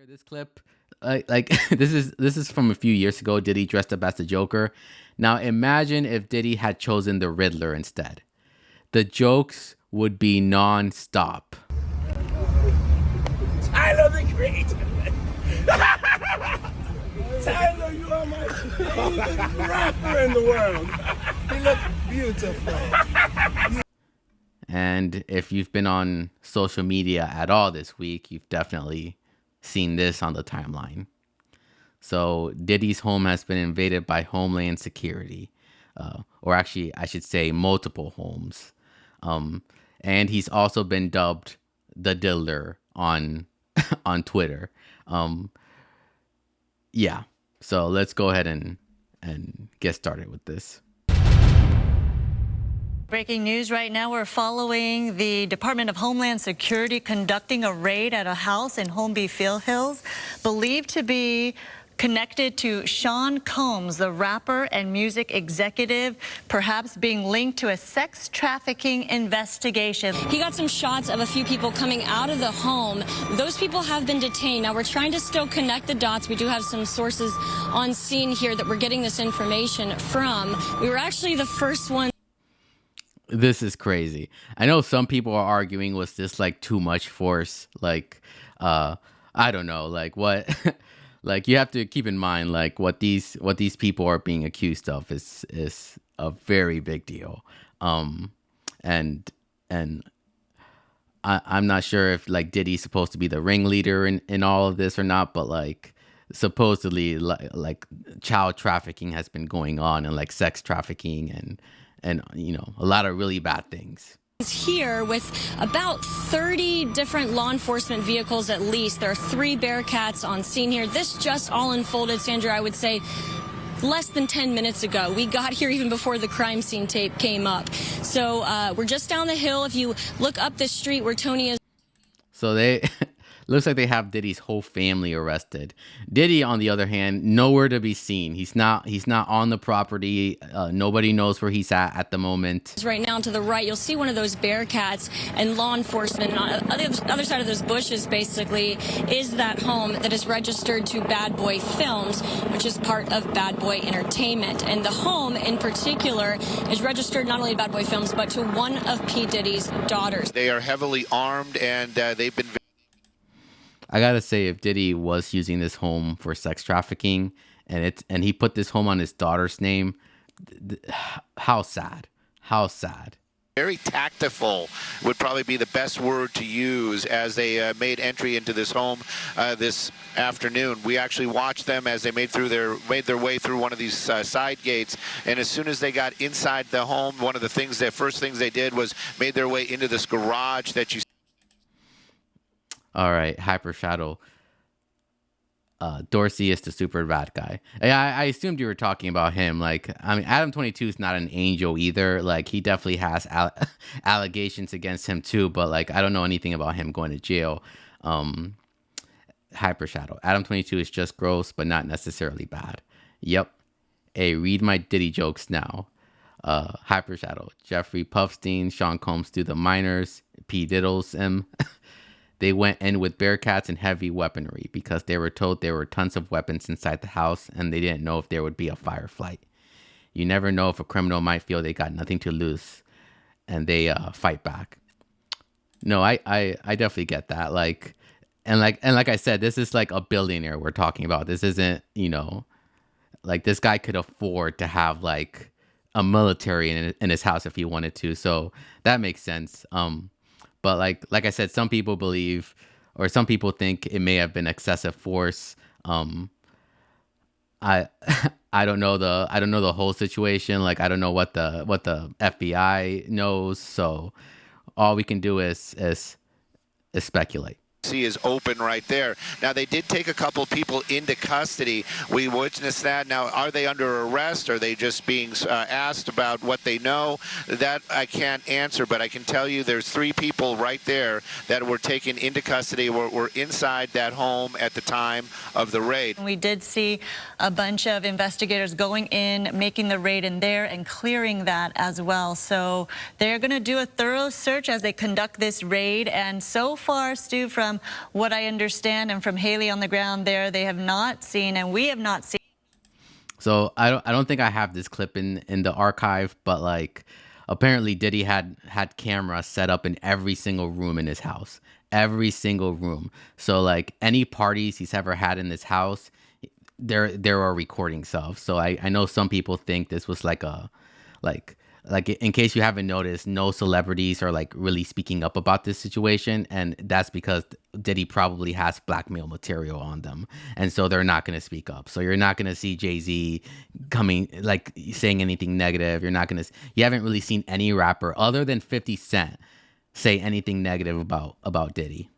This clip, like this is from a few years ago. Diddy dressed up as the Joker. Now imagine if Diddy had chosen the Riddler instead. The jokes would be non-stop. Tyler the Creator. Tyler, you are my favorite rapper in the world. He looks beautiful. And if you've been on social media at all this week, you've definitely seen this on the timeline. So Diddy's home has been invaded by Homeland Security, or actually I should say multiple homes. And he's also been dubbed the Diddler on on Twitter. Yeah, so let's go ahead and get started with this. Breaking news right now, we're following the Department of Homeland Security conducting a raid at a house in Holmby Field Hills, believed to be connected to Sean Combs, the rapper and music executive, perhaps being linked to a sex trafficking investigation. He got some shots of a few people coming out of the home. Those people have been detained. Now, we're trying to still connect the dots. We do have some sources on scene here that we're getting this information from. We were actually the first one. This is crazy. I know some people are arguing, was this like too much force? Like, I don't know, like what, like you have to keep in mind, like what these people are being accused of is a very big deal. And I'm not sure if like Diddy's supposed to be the ringleader in all of this or not, but like supposedly like child trafficking has been going on, and like sex trafficking and you know, a lot of really bad things. Here with about 30 different law enforcement vehicles at least. There are 3 Bearcats on scene here. This just all unfolded, Sandra, I would say less than 10 minutes ago. We got here even before the crime scene tape came up. So we're just down the hill. If you look up this street where Tony is. So they looks like they have Diddy's whole family arrested. Diddy, on the other hand, nowhere to be seen. He's not on the property. Nobody knows where he's at the moment. Right now to the right, you'll see one of those Bearcats and law enforcement. And on the other side of those bushes, basically, is that home that is registered to Bad Boy Films, which is part of Bad Boy Entertainment. And the home in particular is registered not only to Bad Boy Films, but to one of P. Diddy's daughters. They are heavily armed, and they've been... I gotta say, if Diddy was using this home for sex trafficking and he put this home on his daughter's name, how sad. Very tactful would probably be the best word to use as they made entry into this home this afternoon. We actually watched them as they made their way through one of these side gates, and as soon as they got inside the home, one of the first things they did was made their way into this garage that you. All right, Hyper Shadow. Dorsey is the super bad guy. I assumed you were talking about him. Like, I mean, Adam 22 is not an angel either. Like, he definitely has allegations against him too. But like, I don't know anything about him going to jail. Hyper Shadow. Adam 22 is just gross, but not necessarily bad. Yep. Hey, read my Diddy jokes now. Hyper Shadow. Jeffrey Puffstein, Sean Combs do the minors. P. Diddles him. They went in with Bearcats and heavy weaponry because they were told there were tons of weapons inside the house and they didn't know if there would be a firefight. You never know if a criminal might feel they got nothing to lose and they fight back. No, I definitely get that. Like I said, this is like a billionaire we're talking about. This isn't, you know, like this guy could afford to have like a military in his house if he wanted to. So that makes sense. But like I said, some people believe, or some people think it may have been excessive force. I don't know the whole situation. Like I don't know what the FBI knows. So all we can do is speculate. Is open right there. Now, they did take a couple people into custody. We witnessed that. Now, are they under arrest? Are they just being asked about what they know? That I can't answer, but I can tell you there's 3 people right there that were taken into custody, were inside that home at the time of the raid. We did see a bunch of investigators going in, making the raid in there and clearing that as well. So they're going to do a thorough search as they conduct this raid. And so far, Stu, from from what I understand and from Haley on the ground there, they have not seen, and we have not seen. So I don't think I have this clip in the archive, but like apparently Diddy had cameras set up in every single room in his house, every single room. So like any parties he's ever had in this house, there are recordings of. So I know some people think this was like a like in case you haven't noticed, no celebrities are like really speaking up about this situation, and that's because Diddy probably has blackmail material on them, and so they're not going to speak up. So you're not going to see Jay-Z coming like saying anything negative. You haven't really seen any rapper other than 50 Cent say anything negative about Diddy.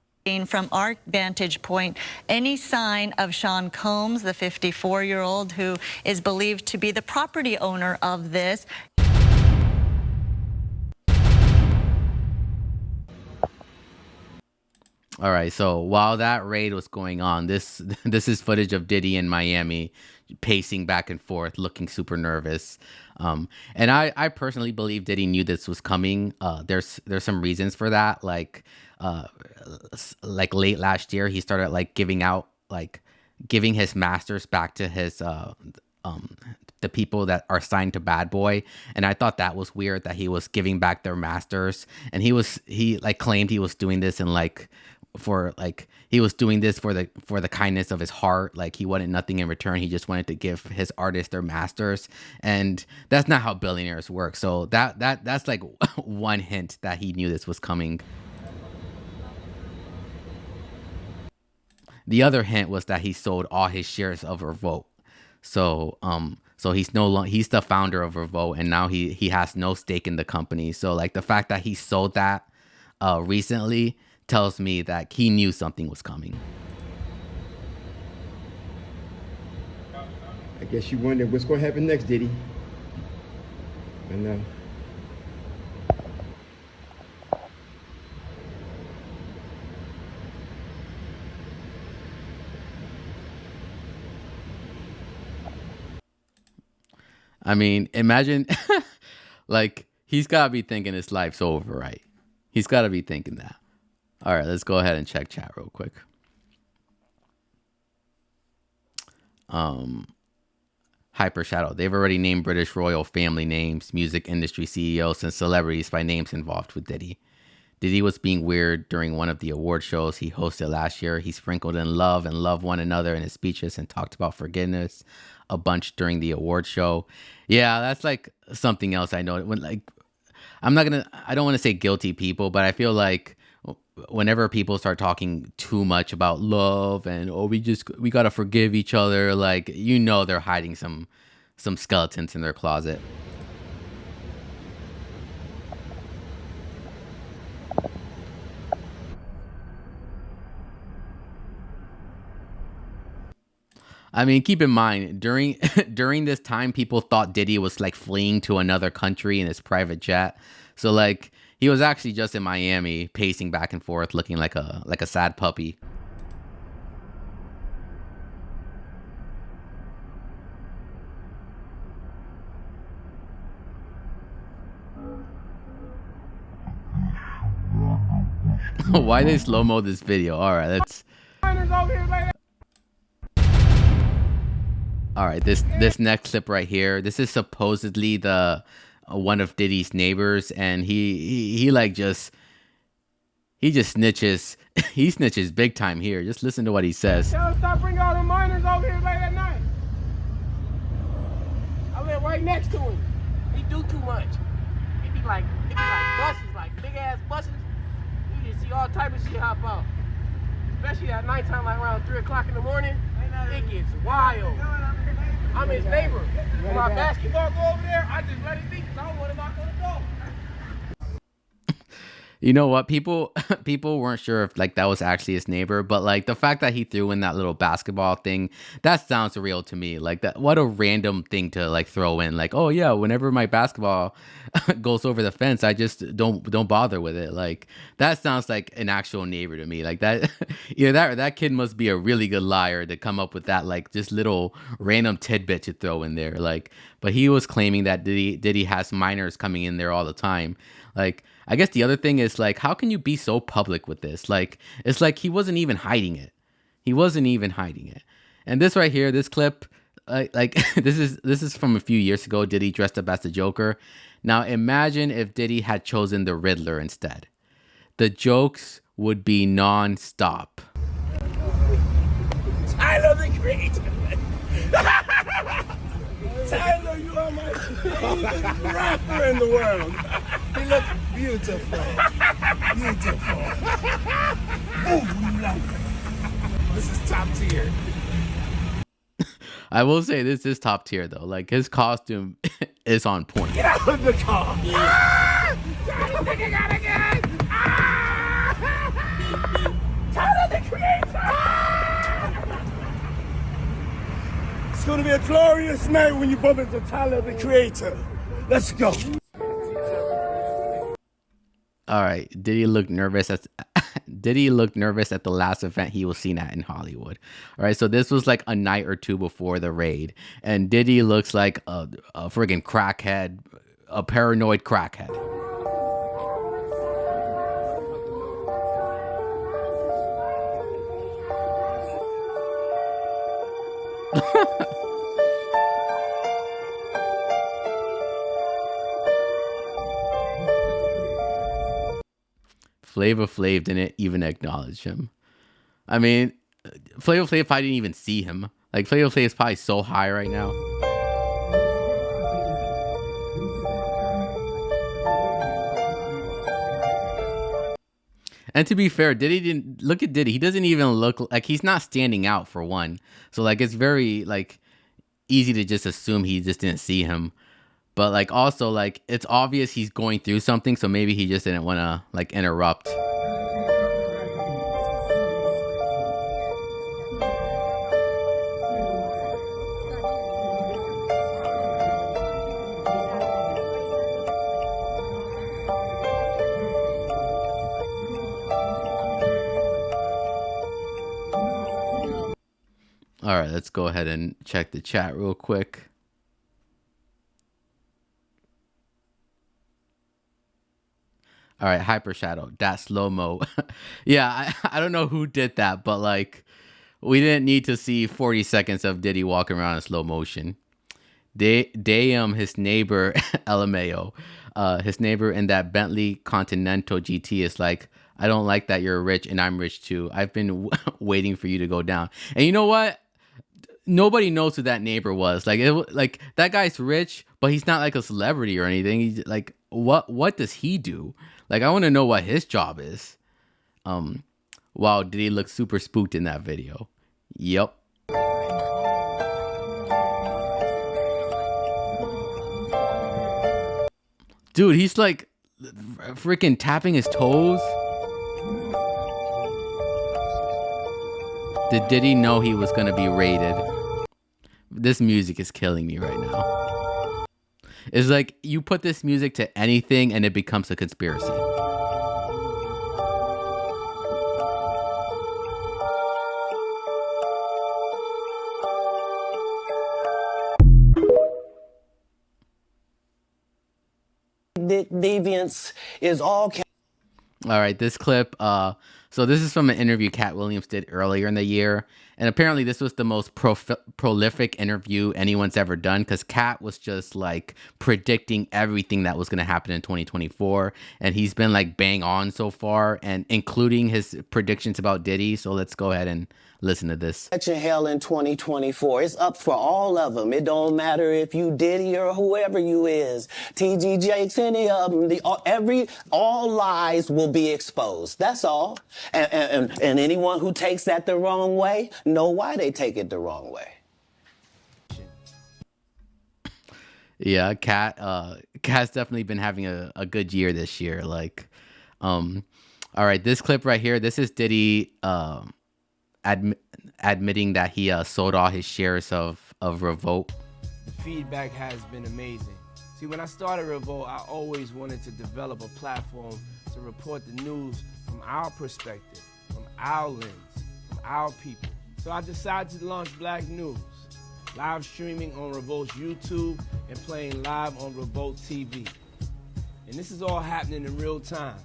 From our vantage point, any sign of Sean Combs, the 54-year-old who is believed to be the property owner of this. All right, so while that raid was going on, this is footage of Diddy in Miami, pacing back and forth, looking super nervous. And I personally believe Diddy knew this was coming. There's some reasons for that. Like late last year, he started like giving his masters back to his the people that are signed to Bad Boy, and I thought that was weird that he was giving back their masters, and he like claimed he was doing this and like. He was doing this for the kindness of his heart. Like he wanted nothing in return. He just wanted to give his artists their masters, and that's not how billionaires work. So that's like one hint that he knew this was coming. The other hint was that he sold all his shares of Revolt. So he's he's the founder of Revolt, and now he has no stake in the company. So like the fact that he sold that recently tells me that he knew something was coming. I guess you wonder what's going to happen next, Diddy. I know. I mean, imagine, like, he's got to be thinking his life's over, right? He's got to be thinking that. All right, let's go ahead and check chat real quick. Hyper Shadow. They've already named British royal family names, music industry CEOs, and celebrities by names involved with Diddy. Diddy was being weird during one of the award shows he hosted last year. He sprinkled in love and loved one another in his speeches and talked about forgiveness a bunch during the award show. Yeah, that's like something else I know. When like, I don't want to say guilty people, but I feel like whenever people start talking too much about love and we gotta forgive each other, like, you know, they're hiding some skeletons in their closet. I mean, keep in mind, during this time, people thought Diddy was like fleeing to another country in his private jet. So like, he was actually just in Miami, pacing back and forth, looking like a sad puppy. Why they slow-mo this video? All right, let's. All right, this next clip right here. This is supposedly the one of Diddy's neighbors, and he just snitches. He snitches big time here. Just listen to what he says. Tell him stop bringing all the minors over here late at night. I live right next to him. He do too much. It be like buses, like big ass buses. You just see all type of shit hop out. Especially at nighttime, like around 3 o'clock in the morning. It gets wild. I'm his neighbor. When my basketball go over there, I just let it be because I don't want to knock on the door. You know what? People weren't sure if like that was actually his neighbor, but like the fact that he threw in that little basketball thing, that sounds real to me. Like that, what a random thing to like throw in. Like, oh yeah, whenever my basketball goes over the fence, I just don't bother with it. Like that sounds like an actual neighbor to me. Like that, yeah, that kid must be a really good liar to come up with that like just little random tidbit to throw in there. Like, but he was claiming that Diddy has minors coming in there all the time. Like, I guess the other thing is like, how can you be so public with this? Like, it's like he wasn't even hiding it. He wasn't even hiding it. And this right here, this clip, like this is from a few years ago. Diddy dressed up as the Joker. Now imagine if Diddy had chosen the Riddler instead. The jokes would be non-stop. Tyler the Creator. Tyler, you are my favorite rapper in the world. He looks beautiful. Beautiful. Oh, love it. This is top tier. I will say this is top tier though. Like his costume is on point. Get out of the car. Ah! Tyler, think you got a gun? Ah! Tyler the Creator. Ah! It's gonna be a glorious night when you bump into Tyler the Creator. Let's go. All right, Diddy looked nervous at the last event he was seen at in Hollywood. All right, so this was like a night or two before the raid, and Diddy looks like a friggin' crackhead, a paranoid crackhead. Flavor Flav didn't even acknowledge him. I mean, Flavor Flav probably didn't even see him. Like, Flavor Flav is probably so high right now. And to be fair, Diddy didn't look at Diddy. He doesn't even look like he's not standing out for one. So like, it's very like easy to just assume he just didn't see him. But like also like it's obvious he's going through something, so maybe he just didn't want to like interrupt. All right, let's go ahead and check the chat real quick. All right, Hyper Shadow, that slow-mo. Yeah, I don't know who did that, but like, we didn't need to see 40 seconds of Diddy walking around in slow motion. Damn, his neighbor, LMAO, his neighbor in that Bentley Continental GT is like, I don't like that you're rich and I'm rich too. I've been waiting for you to go down. And you know what? Nobody knows who that neighbor was. Like, like that guy's rich, but he's not like a celebrity or anything. He's like, what does he do? Like, I want to know what his job is. Wow, did he look super spooked in that video? Yep. Dude, he's like freaking tapping his toes. Did Diddy know he was going to be raided? This music is killing me right now. It's like you put this music to anything and it becomes a conspiracy. Deviance is all. All right, this clip. So this is from an interview Cat Williams did earlier in the year. And apparently this was the most prolific interview anyone's ever done, because Cat was just like predicting everything that was going to happen in 2024. And he's been like bang on so far, and including his predictions about Diddy. So let's go ahead and listen to this. Election hell in 2024. It's up for all of them. It don't matter if you Diddy or whoever you is. TG Jakes, any of them. All lies will be exposed. That's all. And anyone who takes that the wrong way, know why they take it the wrong way. Yeah, Cat's definitely been having a good year this year. Like, all right, this clip right here. This is Diddy admitting that he sold all his shares of Revolt. The feedback has been amazing. See, when I started Revolt, I always wanted to develop a platform to report the news from our perspective, from our lens, from our people. So I decided to launch Black News, live streaming on Revolt's YouTube and playing live on Revolt TV. And this is all happening in real time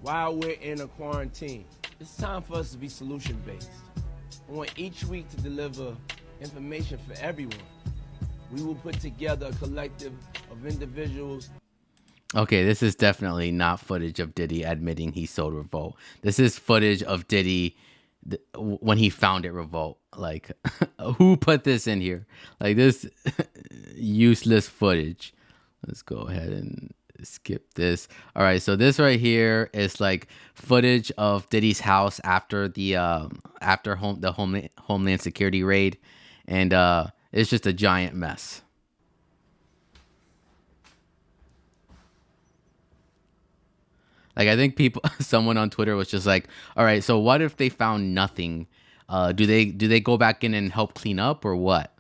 while we're in a quarantine. It's time for us to be solution-based. I want each week to deliver information for everyone. We will put together a collective of individuals. Okay, this is definitely not footage of Diddy admitting he sold Revolt. This is footage of Diddy when he found it Revolt. Like, who put this in here? Like, this useless footage. Let's go ahead and skip this. All right, so this right here is like footage of Diddy's house after the Homeland Security raid, and it's just a giant mess. Like, I think someone on Twitter was just like, all right, so what if they found nothing? Do they go back in and help clean up or what?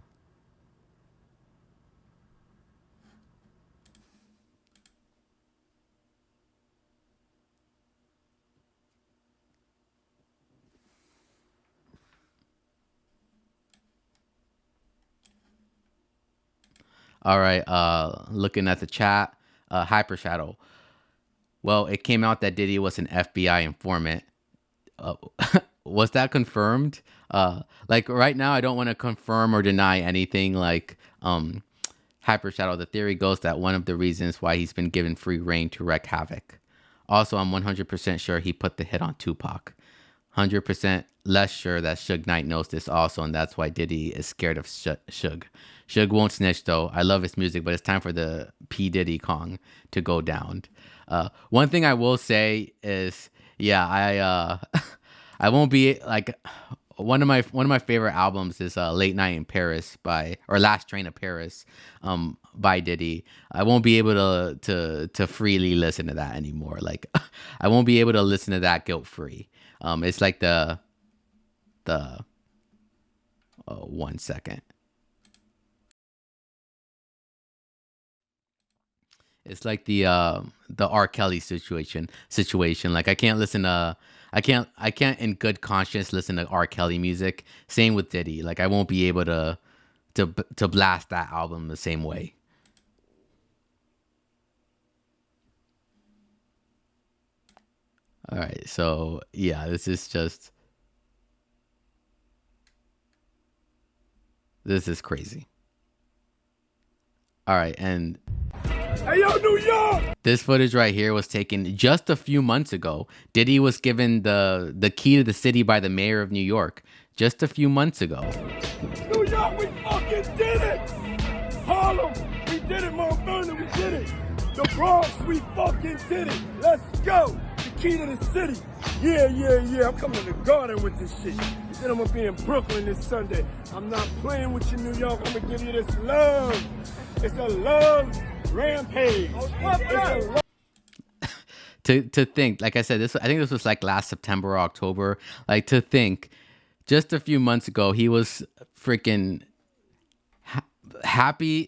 All right, looking at the chat, Hyper Shadow. Well, it came out that Diddy was an FBI informant. Was that confirmed? Like right now, I don't want to confirm or deny anything. Like Hyper Shadow, the theory goes that one of the reasons why he's been given free reign to wreak havoc. Also, I'm 100% sure he put the hit on Tupac. 100% less sure that Suge Knight knows this also, and that's why Diddy is scared of Suge. Suge won't snitch though. I love his music, but it's time for the P. Diddy Kong to go down. One thing I will say is, yeah, I won't be like one of my favorite albums is Late Night in Paris or Last Train to Paris by Diddy. I won't be able to freely listen to that anymore. Like I won't be able to listen to that guilt free. It's like the 1 second. It's like the R. Kelly situation. Like I can't in good conscience listen to R. Kelly music. Same with Diddy. Like I won't be able to blast that album the same way. All right, so yeah, this is crazy. All right, and Hey, yo, New York! This footage right here was taken just a few months ago. Diddy was given the key to the city by the mayor of New York just a few months ago. New York, we fucking did it! Harlem, we did it, Motherfucker, we did it! The Bronx, we fucking did it! Let's go! The key to the city! Yeah, I'm coming to the garden with this shit. Then I'm gonna be in Brooklyn this Sunday. I'm not playing with you, New York. I'm gonna give you this love. It's a love rampage. To think, like I said, I think this was like last September or October. Like to think, just a few months ago, he was freaking happy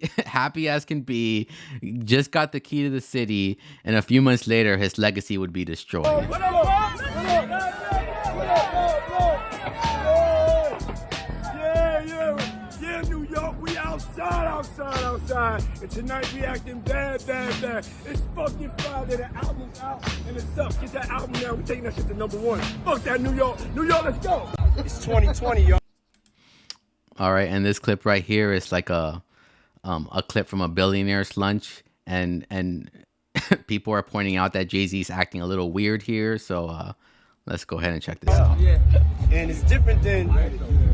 as can be. Just got the key to the city, and a few months later, his legacy would be destroyed. Yeah, New York, we outside. And tonight we acting bad. It's fucking Friday, the album's out, and it's up. Get that album now, we taking that shit to #1. Fuck that, New York, let's go. It's 2020, y'all. All right, and this clip right here is like a clip from a billionaire's lunch, and people are pointing out that Jay-Z's acting a little weird here, so let's go ahead and check this out. Yeah, and it's different than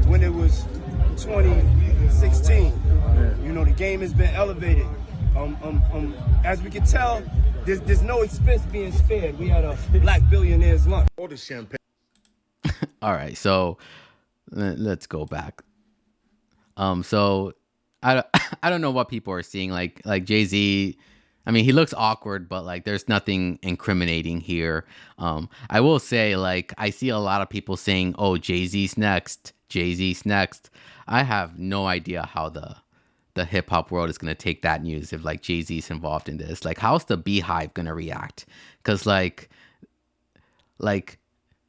when it was 2016. You know, the game has been elevated. As we can tell, there's no expense being spared. We had a black billionaire's lunch. All the champagne. All right, so let's go back. So I don't know what people are seeing. Like Jay-Z, I mean, he looks awkward, but like there's nothing incriminating here. I will say, like, I see a lot of people saying, "Oh, Jay-Z's next. I have no idea how the hip hop world is gonna take that news if like Jay-Z's involved in this. Like, how's the Beehive gonna react? Because like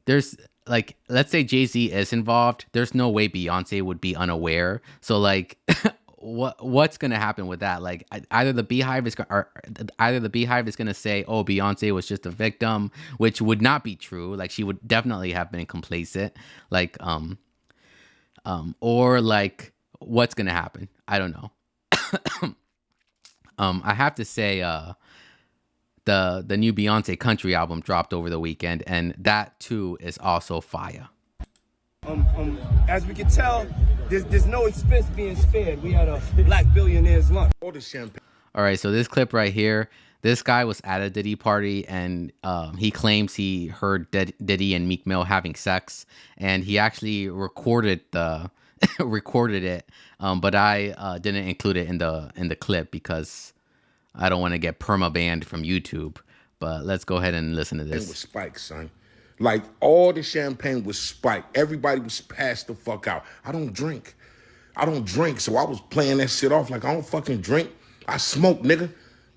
there's like, let's say Jay-Z is involved. There's no way Beyonce would be unaware. So like, what's gonna happen with that? Like either the Beehive is gonna say, oh, Beyonce was just a victim, which would not be true. Like she would definitely have been complacent. Like or like what's gonna happen? I don't know. I have to say the new Beyonce country album dropped over the weekend, and that too is also fire. As we can tell, there's no expense being spared. We had a black billionaire's lunch. All right, so this clip right here, this guy was at a Diddy party, and he claims he heard Diddy and Meek Mill having sex, and he actually recorded it, but I didn't include it in the clip because I don't want to get perma banned from YouTube. But let's go ahead and listen to this. It was spiked, son. Like, all the champagne was spiked. Everybody was passed the fuck out. I don't drink, so I was playing that shit off like I don't fucking drink. I smoke, nigga.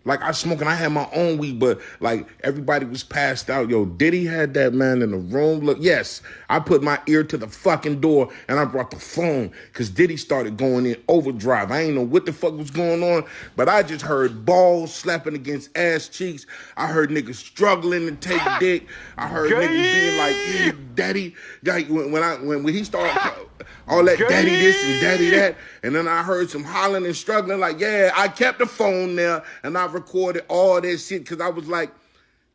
Like, I smoke, and I had my own weed, but, like, everybody was passed out. Yo, Diddy had that man in the room. Look, yes, I put my ear to the fucking door, and I brought the phone, because Diddy started going in overdrive. I ain't know what the fuck was going on, but I just heard balls slapping against ass cheeks. I heard niggas struggling to take dick. I heard niggas being like, yeah, daddy. Like, when he started all that daddy this and daddy that, and then I heard some hollering and struggling like, yeah, I kept the phone there, and I recorded all that shit because I was like,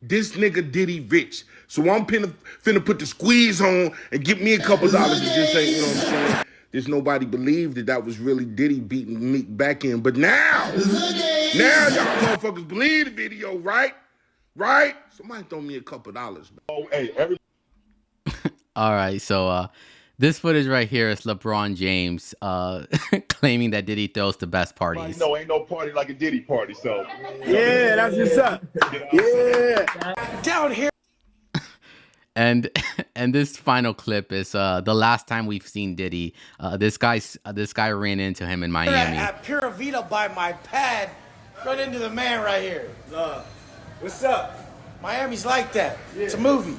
this nigga Diddy rich. So I'm finna put the squeeze on and give me a couple dollars and just say, you know what I'm saying? There's nobody believed that was really Diddy beating Meek back in. But now y'all motherfuckers believe the video, right? Right? Somebody throw me a couple dollars. Oh, hey, All right, so this footage right here is LeBron James claiming that Diddy throws the best parties. No, ain't no party like a Diddy party, so. Yeah, that's what's up. Yeah. Down here. And this final clip is the last time we've seen Diddy. This guy ran into him in Miami. At Pura Vida by my pad, run into the man right here. What's up? Miami's like that. Yeah. It's a movie.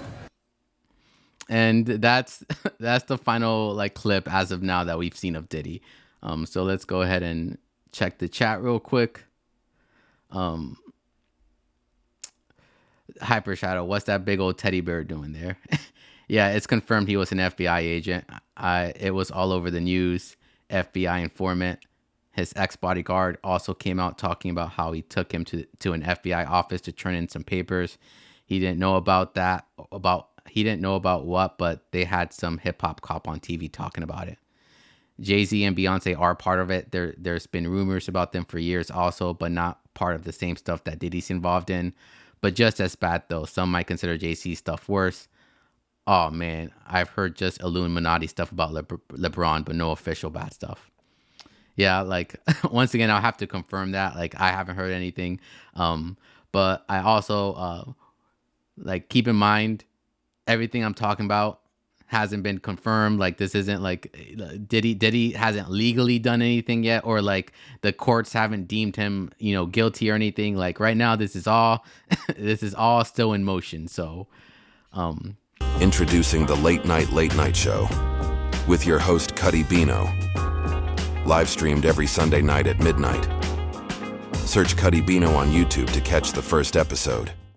And that's the final like clip as of now that we've seen of Diddy. So let's go ahead and check the chat real quick. Hyper Shadow, what's that big old teddy bear doing there? Yeah, it's confirmed he was an FBI agent. It was all over the news. FBI informant. His ex-bodyguard also came out talking about how he took him to an FBI office to turn in some papers. He didn't know about that. He didn't know about what, but they had some hip-hop cop on TV talking about it. Jay-Z and Beyonce are part of it. There's been rumors about them for years also, but not part of the same stuff that Diddy's involved in. But just as bad, though. Some might consider Jay-Z's stuff worse. Oh, man. I've heard just Illuminati stuff about LeBron, but no official bad stuff. Yeah, like, once again, I'll have to confirm that. Like, I haven't heard anything. But I also, like, keep in mind, everything I'm talking about hasn't been confirmed. Like, this isn't like Diddy hasn't legally done anything yet, or like the courts haven't deemed him, guilty or anything. Like right now, this is all still in motion. So, introducing the Late Night Show with your host Cuddy Bino, live streamed every Sunday night at midnight. Search Cuddy Bino on YouTube to catch the first episode.